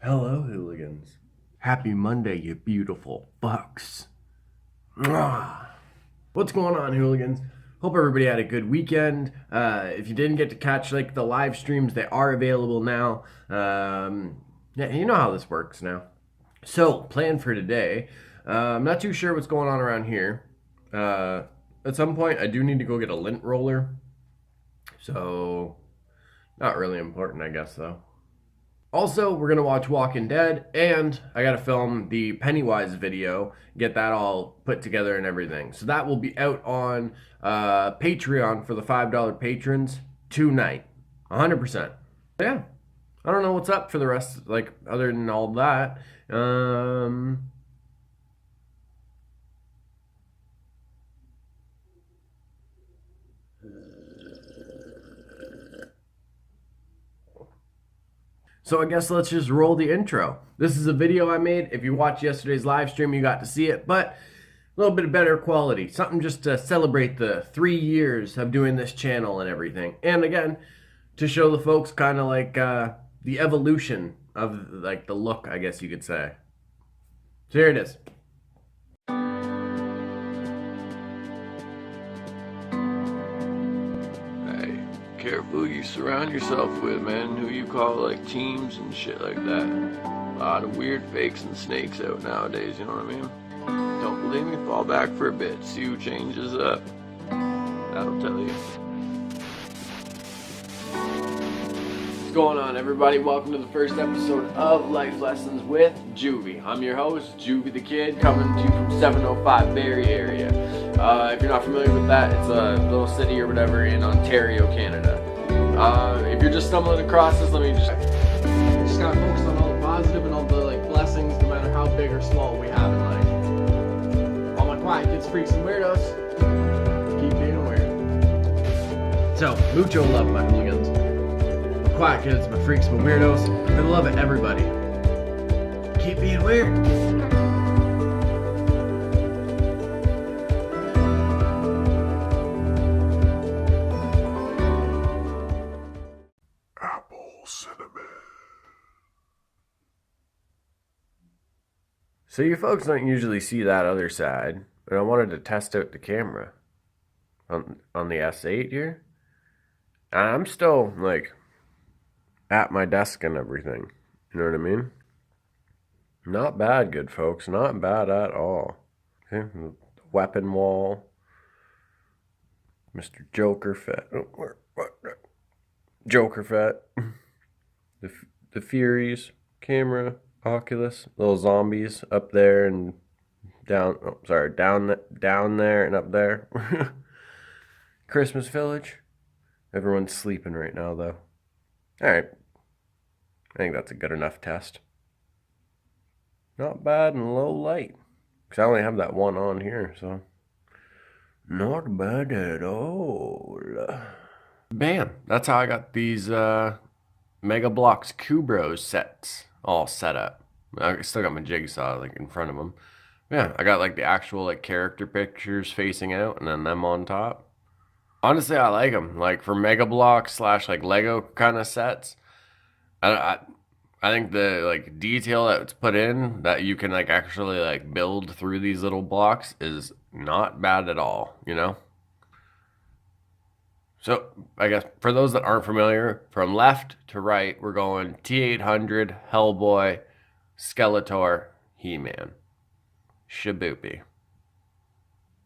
Hello, hooligans. Happy Monday, you beautiful fucks. Mwah. What's going on, hooligans? Hope everybody had a good weekend. If you didn't get to catch the live streams, they are available now. Yeah, you know how this works now. So, plan for today. I'm not too sure what's going on around here. At some point, I do need to go get a lint roller. So, not really important, I guess, though. Also, we're going to watch Walking Dead, and I got to film the Pennywise video, get that all put together and everything. So that will be out on Patreon for the $5 patrons tonight. 100%. Yeah. I don't know what's up for the rest, other than all that. So I guess let's just roll the intro. This is a video I made. If you watched yesterday's live stream, you got to see it, but a little bit of better quality. Something just to celebrate the 3 years of doing this channel and everything. And again, to show the folks kind of the evolution of the look, I guess you could say. So here it is. Careful who you surround yourself with, man. Who you call teams and shit like that. A lot of weird fakes and snakes out nowadays, you know what I mean? Don't believe me? Fall back for a bit. See who changes up. That'll tell you. What's going on, everybody? Welcome to the first episode of Life Lessons with Juvy. I'm your host, JuvyThaKid, coming to you from 705 Barrie area. If you're not familiar with that, it's a little city or whatever in Ontario, Canada. If you're just stumbling across this, let me just gotta focus on all the positive and all the blessings, no matter how big or small we have in life. All my quiet kids, freaks, and weirdos, keep being weird. So, mucho love, my hooligans. My quiet kids, my freaks, my weirdos, for the love of everybody. Keep being weird. So you folks don't usually see that other side, and I wanted to test out the camera on the S8 here. I'm still at my desk and everything. You know what I mean? Not bad, good folks. Not bad at all. Okay, weapon wall. Mr. Joker Fett. Joker Fett. The Furies camera. Oculus, little zombies up there and down. Oh, sorry, down there and up there. Christmas Village. Everyone's sleeping right now, though. All right, I think that's a good enough test. Not bad in low light, because I only have that one on here, so not bad at all. Bam! That's how I got these Mega Bloks Kubros sets all set up. I still got my jigsaw in front of them. Yeah, I got the actual character pictures facing out and then them on top. Honestly, I like them. For Mega Bloks / Lego kind of sets. I think the detail that's put in that you can actually build through these little blocks is not bad at all, you know? So, I guess, for those that aren't familiar, from left to right, we're going T-800, Hellboy, Skeletor, He-Man, Shaboopy.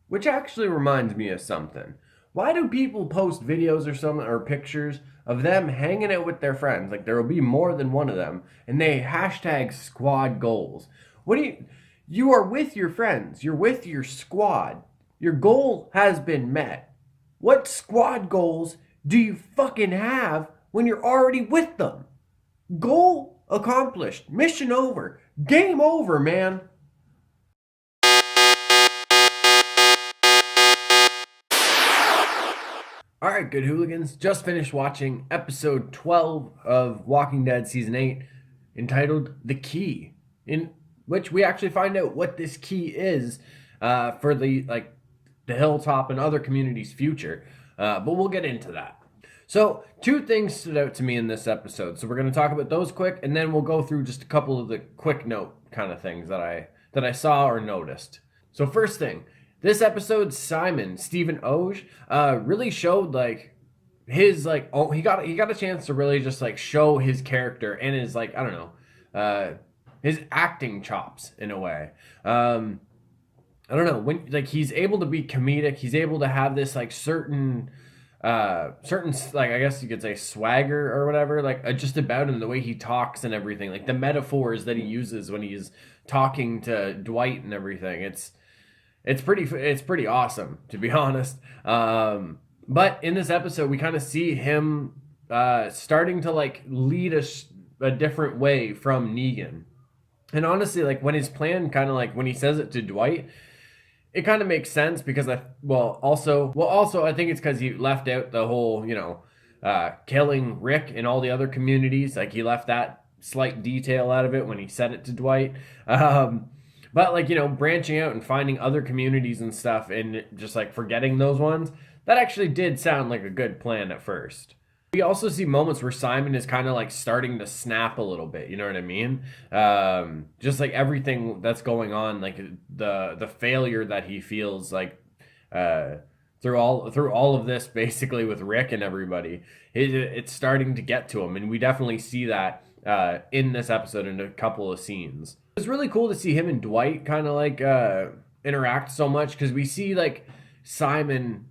Which actually reminds me of something. Why do people post videos or something, or pictures of them hanging out with their friends? There will be more than one of them, and they hashtag squad goals. You are with your friends. You're with your squad. Your goal has been met. What squad goals do you fucking have when you're already with them? Goal accomplished. Mission over. Game over, man. Alright, good hooligans. Just finished watching episode 12 of Walking Dead Season 8, entitled The Key, in which we actually find out what this key is for the hilltop and other communities' future, but we'll get into that. So, two things stood out to me in this episode. So, we're going to talk about those quick, and then we'll go through just a couple of the quick note kind of things that I saw or noticed. So, first thing, this episode, Simon Stephen Oge really showed like his like he got a chance to really just like show his character and his like I don't know his acting chops in a way. I don't know, when like he's able to be comedic, he's able to have this like certain like I guess you could say swagger or whatever, like just about him, the way he talks and everything, like the metaphors that he uses when he's talking to Dwight and everything. It's pretty awesome, to be honest. But in this episode, we kind of see him starting to like lead a different way from Negan. And honestly, like when his plan kind of like when he says it to Dwight, it kind of makes sense because also I think it's because he left out the whole, killing Rick and all the other communities. Like he left that slight detail out of it when he said it to Dwight. But like, branching out and finding other communities and stuff and just like forgetting those ones, that actually did sound like a good plan at first. We also see moments where Simon is kind of like starting to snap a little bit, you know what I mean? Just like everything that's going on, like the failure that he feels like through all of this basically with Rick and everybody, it's starting to get to him, and we definitely see that in this episode in a couple of scenes. It's really cool to see him and Dwight kind of like interact so much, because we see like Simon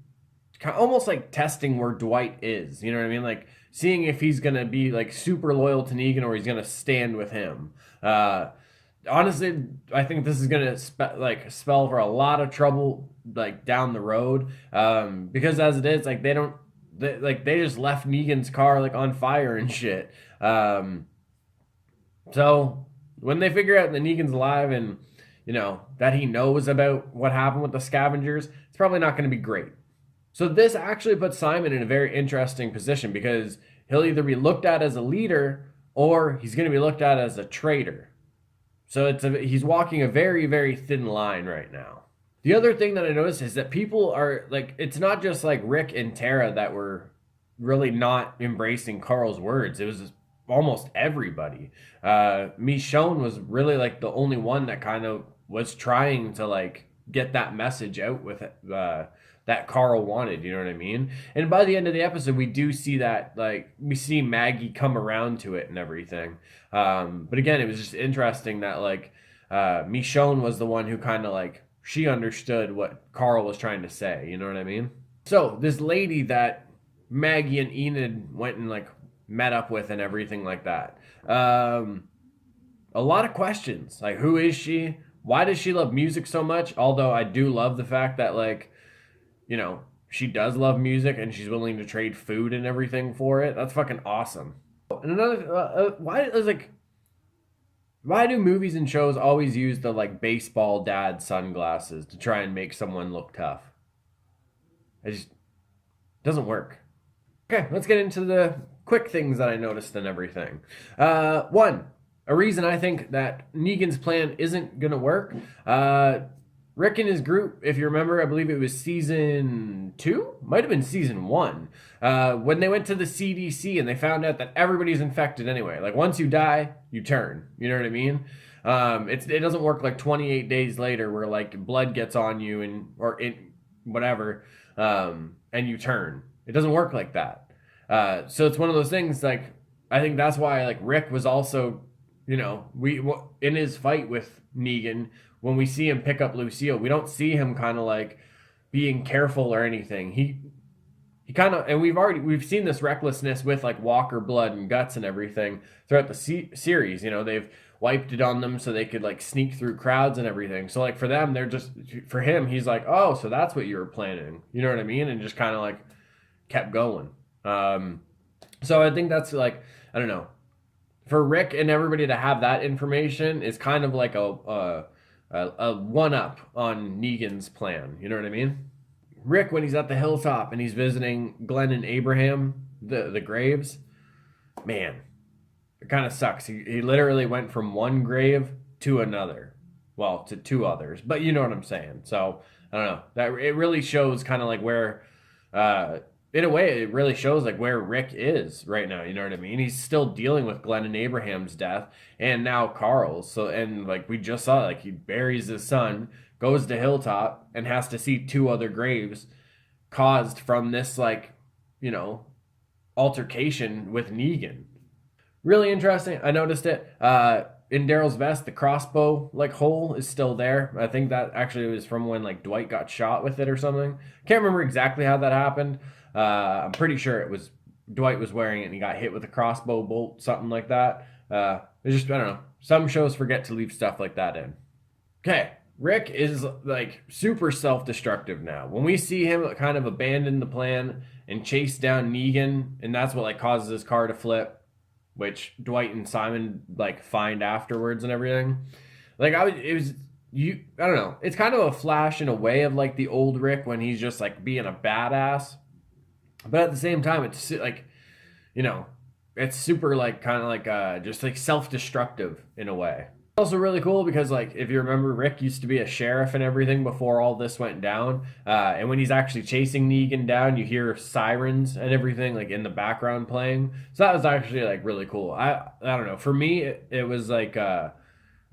almost like testing where Dwight is, you know what I mean? Like seeing if he's gonna be like super loyal to Negan or he's gonna stand with him. Honestly, I think this is gonna spell for a lot of trouble like down the road, because as it is, like they just left Negan's car like on fire and shit. So when they figure out that Negan's alive and that he knows about what happened with the scavengers, it's probably not going to be great. So this actually puts Simon in a very interesting position, because he'll either be looked at as a leader or he's going to be looked at as a traitor. So he's walking a very, very thin line right now. The other thing that I noticed is that people are like, it's not just like Rick and Tara that were really not embracing Carl's words. It was almost everybody. Michonne was really like the only one that kind of was trying to like get that message out with that Carl wanted, you know what I mean? And by the end of the episode, we do see that, like, we see Maggie come around to it and everything. But again, it was just interesting that, like, Michonne was the one who kind of, like, she understood what Carl was trying to say, you know what I mean? So, this lady that Maggie and Enid went and, like, met up with and everything like that. A lot of questions. Like, who is she? Why does she love music so much? Although I do love the fact that, like, she does love music and she's willing to trade food and everything for it. That's fucking awesome. And another, why do movies and shows always use the like baseball dad sunglasses to try and make someone look tough? It just doesn't work. Okay, let's get into the quick things that I noticed and everything. One, a reason I think that Negan's plan isn't gonna work. Rick and his group, if you remember, I believe it was season 2, might have been season 1, when they went to the CDC and they found out that everybody's infected anyway. Like, once you die, you turn. You know what I mean? It doesn't work like 28 days later where, like, blood gets on you or whatever, and you turn. It doesn't work like that. So it's one of those things, like, I think that's why, like, Rick was also, in his fight with Negan, when we see him pick up Lucille, we don't see him kind of like being careful or anything. He kind of, and we've seen this recklessness with like Walker blood and guts and everything throughout the series. They've wiped it on them so they could like sneak through crowds and everything. So like for them, for him, he's like, oh, so that's what you were planning. You know what I mean? And just kind of like kept going. So I think that's like, I don't know, for Rick and everybody to have that information is kind of like a one-up on Negan's plan. You know what I mean? Rick, when he's at the hilltop and he's visiting Glenn and Abraham, the graves, man, it kind of sucks. He literally went from one grave to another. Well, to 2 others. But you know what I'm saying. So, I don't know. It really shows kind of like where in a way, it really shows like where Rick is right now. You know what I mean? He's still dealing with Glenn and Abraham's death, and now Carl's. So, and like we just saw, like he buries his son, goes to Hilltop, and has to see two other graves caused from this, like, you know, altercation with Negan. Really interesting. I noticed it. In Daryl's vest, the crossbow like hole is still there. I think that actually was from when like Dwight got shot with it or something. Can't remember exactly how that happened. I'm pretty sure it was Dwight was wearing it and he got hit with a crossbow bolt, something like that. It's just, I don't know. Some shows forget to leave stuff like that in. Okay, Rick is like super self-destructive now. When we see him kind of abandon the plan and chase down Negan, and that's what like causes his car to flip, which Dwight and Simon like find afterwards and everything. Like I don't know. It's kind of a flash in a way of like the old Rick when he's just like being a badass. But at the same time, it's like, you know, it's super like kind of like just like self-destructive in a way. Also really cool because like if you remember, Rick used to be a sheriff and everything before all this went down, and when he's actually chasing Negan down, you hear sirens and everything like in the background playing. So that was actually like really cool. I don't know, for me it was like I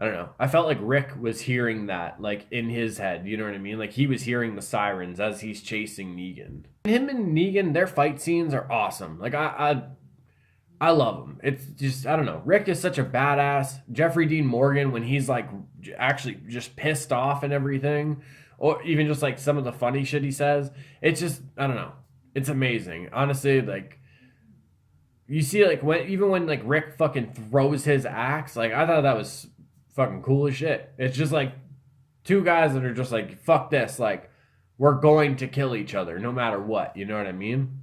don't know, I felt like Rick was hearing that like in his head, you know what I mean? Like he was hearing the sirens as he's chasing Negan. Him and Negan, their fight scenes are awesome. Like I love him. It's just, I don't know. Rick is such a badass. Jeffrey Dean Morgan, when he's like actually just pissed off and everything, or even just like some of the funny shit he says, it's just, I don't know. It's amazing. Honestly, like, you see, like, when like Rick fucking throws his axe, like, I thought that was fucking cool as shit. It's just like two guys that are just like, fuck this. Like, we're going to kill each other no matter what. You know what I mean?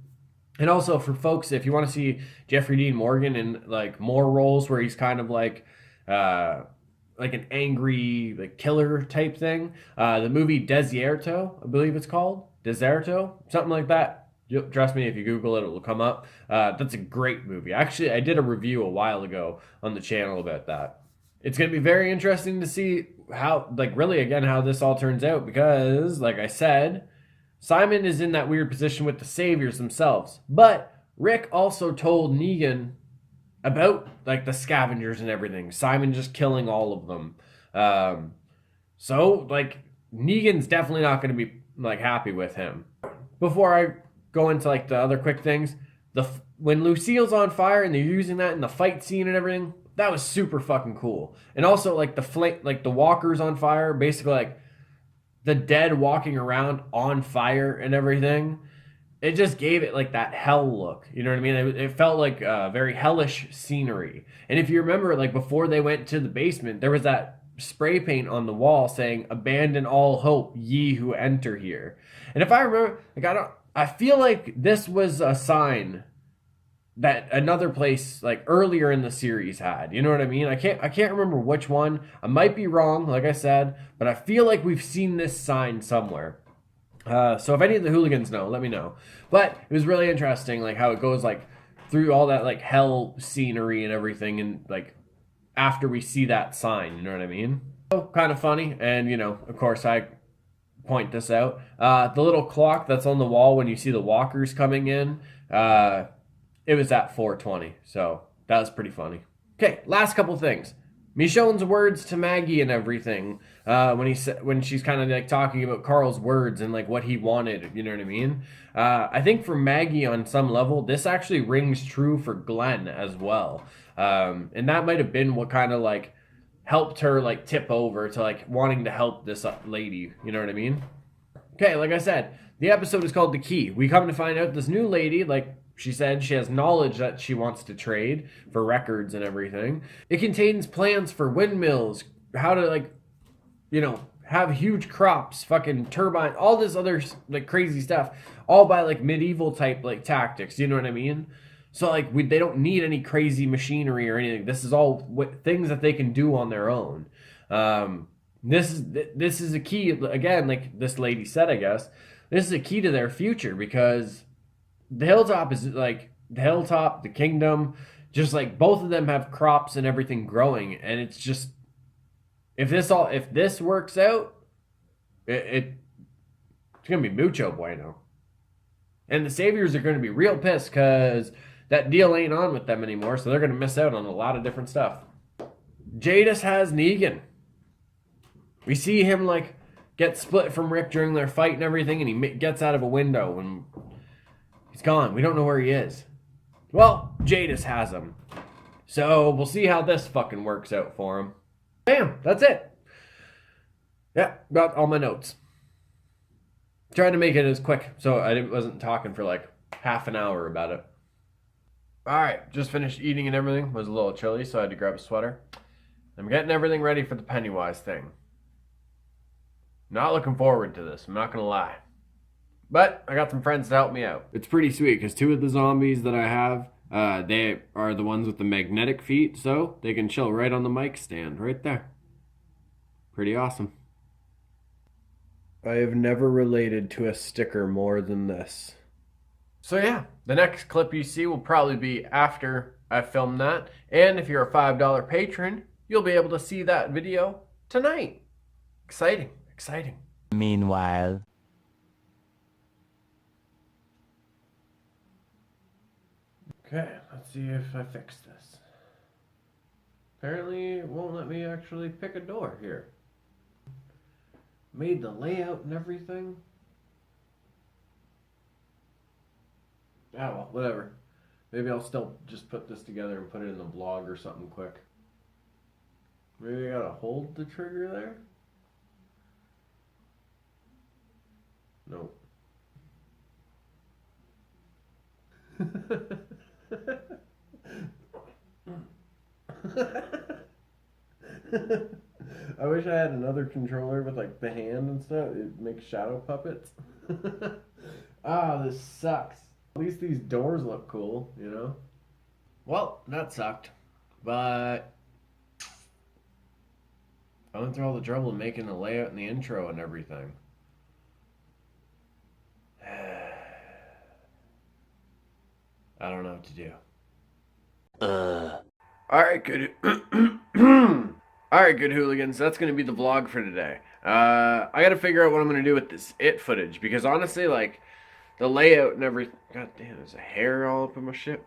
And also for folks, if you want to see Jeffrey Dean Morgan in like more roles where he's kind of like an angry like killer type thing, the movie Desierto, I believe it's called Deserto, something like that. Trust me, if you Google it, it will come up. That's a great movie. Actually, I did a review a while ago on the channel about that. It's going to be very interesting to see how, like, really again how this all turns out because, like I said, Simon is in that weird position with the Saviors themselves. But Rick also told Negan about, like, the scavengers and everything. Simon just killing all of them. So, like, Negan's definitely not going to be, like, happy with him. Before I go into, like, the other quick things, when Lucille's on fire and they're using that in the fight scene and everything, that was super fucking cool. And also, like, the walkers on fire, basically, like, the dead walking around on fire and everything, it just gave it like that hell look. You know what I mean? It felt like very hellish scenery. And if you remember, like before they went to the basement, there was that spray paint on the wall saying, "Abandon all hope, ye who enter here." And if I remember, like I feel like this was a sign that another place like earlier in the series had. You know what I mean? I can't remember which one. I might be wrong, like I said, but I feel like we've seen this sign somewhere. So if any of the hooligans know, let me know. But it was really interesting, like how it goes like through all that like hell scenery and everything, and like after we see that sign, you know what I mean? So kind of funny, and you know, of course I point this out. The little clock that's on the wall when you see the walkers coming in, it was at 4:20, so that was pretty funny. Okay, last couple things. Michonne's words to Maggie and everything, when she's kind of like talking about Carl's words and like what he wanted, you know what I mean? I think for Maggie on some level, this actually rings true for Glenn as well. And that might have been what kind of like helped her like tip over to like wanting to help this lady, you know what I mean? Okay, like I said, the episode is called The Key. We come to find out this new lady, like she said, she has knowledge that she wants to trade for records and everything. It contains plans for windmills, how to like, you know, have huge crops, fucking turbine, all this other like crazy stuff, all by like medieval type like tactics, you know what I mean? So like they don't need any crazy machinery or anything. This is all things that they can do on their own. This is a key, again, like this lady said, I guess, this is a key to their future because the Hilltop is like the Hilltop, the Kingdom, just like both of them have crops and everything growing, and it's just if this works out, it's gonna be mucho bueno. And the Saviors are going to be real pissed because that deal ain't on with them anymore, so they're going to miss out on a lot of different stuff. Jadis has Negan. We see him, like, get split from Rick during their fight and everything, and he gets out of a window, and he's gone. We don't know where he is. Well, Jadis has him. So we'll see how this fucking works out for him. Bam, that's it. Yeah, got all my notes. Trying to make it as quick, so I wasn't talking for like half an hour about it. Alright, just finished eating and everything. It was a little chilly, so I had to grab a sweater. I'm getting everything ready for the Pennywise thing. Not looking forward to this, I'm not gonna lie. But I got some friends to help me out. It's pretty sweet, because 2 of the zombies that I have, they are the ones with the magnetic feet, so they can chill right on the mic stand, right there. Pretty awesome. I have never related to a sticker more than this. So yeah, the next clip you see will probably be after I film that. And if you're a $5 patron, you'll be able to see that video tonight. Exciting, exciting. Meanwhile. Okay, let's see if I fix this. Apparently it won't let me actually pick a door here. Made the layout and everything. Ah, well, whatever. Maybe I'll still just put this together and put it in the vlog or something quick. Maybe I gotta hold the trigger there? Nope. I wish I had another controller with like the hand and stuff. It makes shadow puppets. Ah, this sucks. At least these doors look cool, you know? Well, that sucked. But I went through all the trouble of making the layout and the intro and everything. I don't know what to do. Alright, good. Alright, good hooligans. That's going to be the vlog for today. I got to figure out what I'm going to do with this it footage. Because honestly, like, the layout and everything... God damn, there's a hair all up in my shit.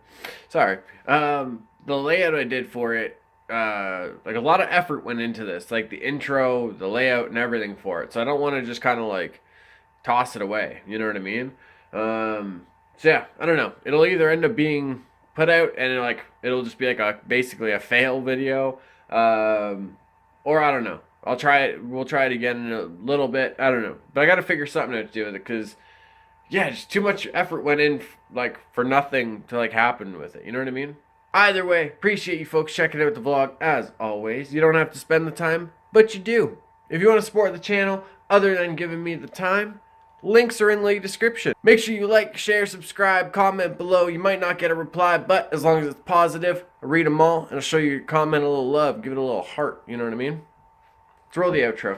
Sorry. The layout I did for it, like, a lot of effort went into this. Like, the intro, the layout, and everything for it. So I don't want to just kind of, like, toss it away. You know what I mean? So yeah, I don't know. It'll either end up being put out and it'll just be like basically a fail video, or I don't know. I'll try it. We'll try it again in a little bit. I don't know, but I got to figure something out to do with it because yeah, just too much effort went in like for nothing to like happen with it. You know what I mean? Either way, appreciate you folks checking out the vlog as always. You don't have to spend the time, but you do. If you want to support the channel other than giving me the time, links are in the description. Make sure you like, share, subscribe, comment below. You might not get a reply, but as long as it's positive, I'll read them all and I'll show you your comment a little love. Give it a little heart, you know what I mean? Let's roll the outro.